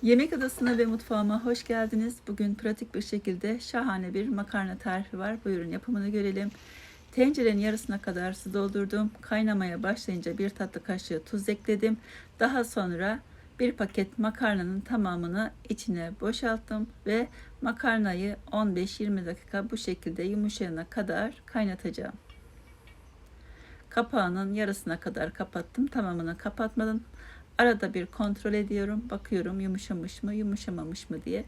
Yemek odasına ve mutfağıma hoş geldiniz. Bugün pratik bir şekilde şahane bir makarna tarifi var. Buyurun yapımını görelim. Tencerenin yarısına kadar su doldurdum. Kaynamaya başlayınca bir tatlı kaşığı tuz ekledim. Daha sonra bir paket makarnanın tamamını içine boşalttım ve makarnayı 15-20 dakika bu şekilde yumuşayana kadar kaynatacağım. Kapağının yarısına kadar kapattım. Tamamını kapatmadım. Arada bir kontrol ediyorum. Bakıyorum yumuşamış mı, yumuşamamış mı diye.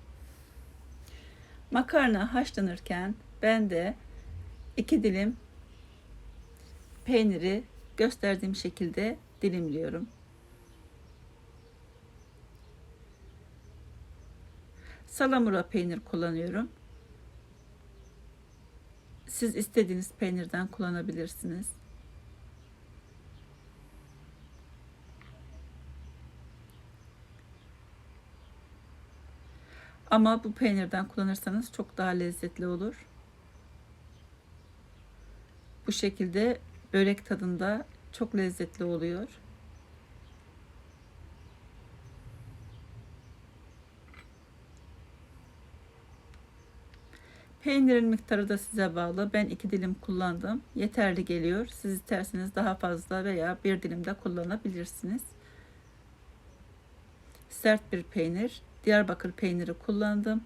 Makarna haşlanırken ben de 2 dilim peyniri gösterdiğim şekilde dilimliyorum. Salamura peynir kullanıyorum. Siz istediğiniz peynirden kullanabilirsiniz. Ama bu peynirden kullanırsanız çok daha lezzetli olur. Bu şekilde börek tadında çok lezzetli oluyor. Peynirin miktarı da size bağlı. Ben 2 dilim kullandım. Yeterli geliyor. Siz isterseniz daha fazla veya bir dilim de kullanabilirsiniz. Sert bir peynir. Diyarbakır peyniri kullandım.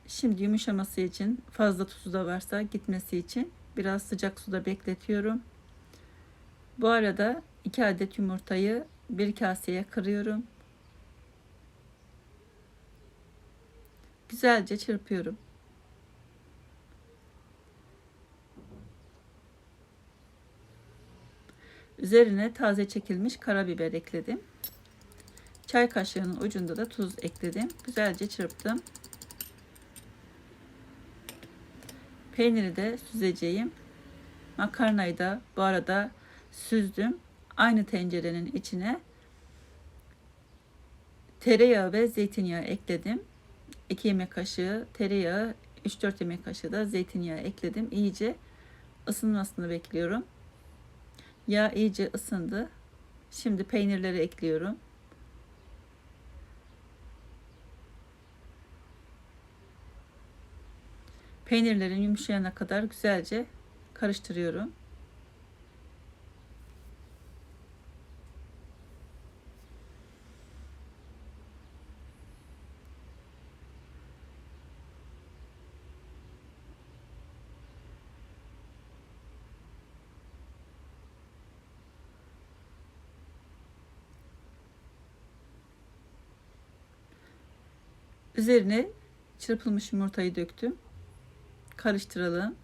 Şimdi yumuşaması için fazla tuzu da varsa gitmesi için biraz sıcak suda bekletiyorum. Bu arada 2 adet yumurtayı bir kaseye kırıyorum. Güzelce çırpıyorum. Üzerine taze çekilmiş karabiber ekledim. Çay kaşığının ucunda da tuz ekledim. Güzelce çırptım. Peyniri de süzeceğim. Makarnayı da bu arada süzdüm. Aynı tencerenin içine tereyağı ve zeytinyağı ekledim. 2 yemek kaşığı tereyağı, 3-4 yemek kaşığı da zeytinyağı ekledim. İyice ısınmasını bekliyorum. Yağ iyice ısındı. Şimdi peynirleri ekliyorum. Peynirlerin yumuşayana kadar güzelce karıştırıyorum. Üzerine çırpılmış yumurtayı döktüm. Karıştıralım.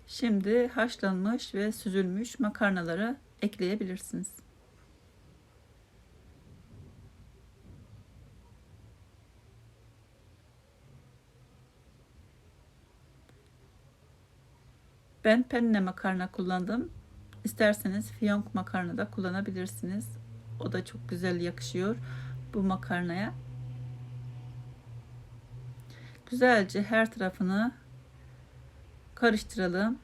Şimdi haşlanmış ve süzülmüş makarnaları ekleyebilirsiniz. Ben penne makarna kullandım. İsterseniz fiyonk makarna da kullanabilirsiniz. O da çok güzel yakışıyor bu makarnaya. Güzelce her tarafını karıştıralım.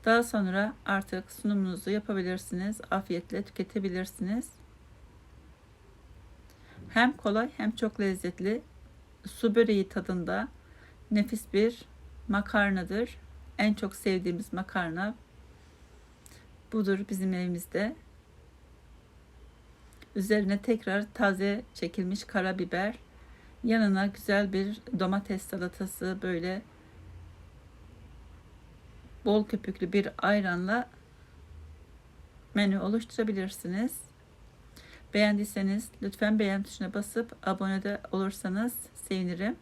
Daha sonra artık sunumunuzu yapabilirsiniz. Afiyetle tüketebilirsiniz. Hem kolay hem çok lezzetli. Su böreği tadında nefis bir makarnadır. En çok sevdiğimiz makarna budur bizim evimizde. Üzerine tekrar taze çekilmiş karabiber, yanına güzel bir domates salatası, böyle bol köpüklü bir ayranla menü oluşturabilirsiniz. Beğendiyseniz lütfen beğen tuşuna basıp abone de olursanız sevinirim.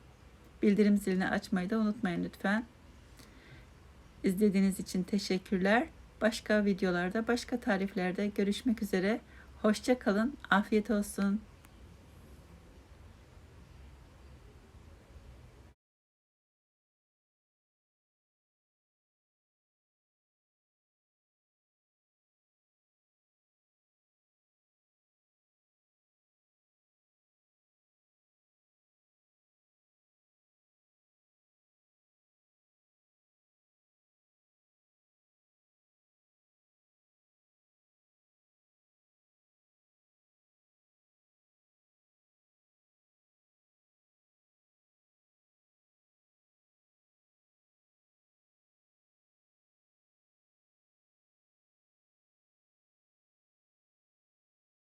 Bildirim zilini açmayı da unutmayın lütfen. İzlediğiniz için teşekkürler. Başka videolarda, başka tariflerde görüşmek üzere. Hoşça kalın. Afiyet olsun.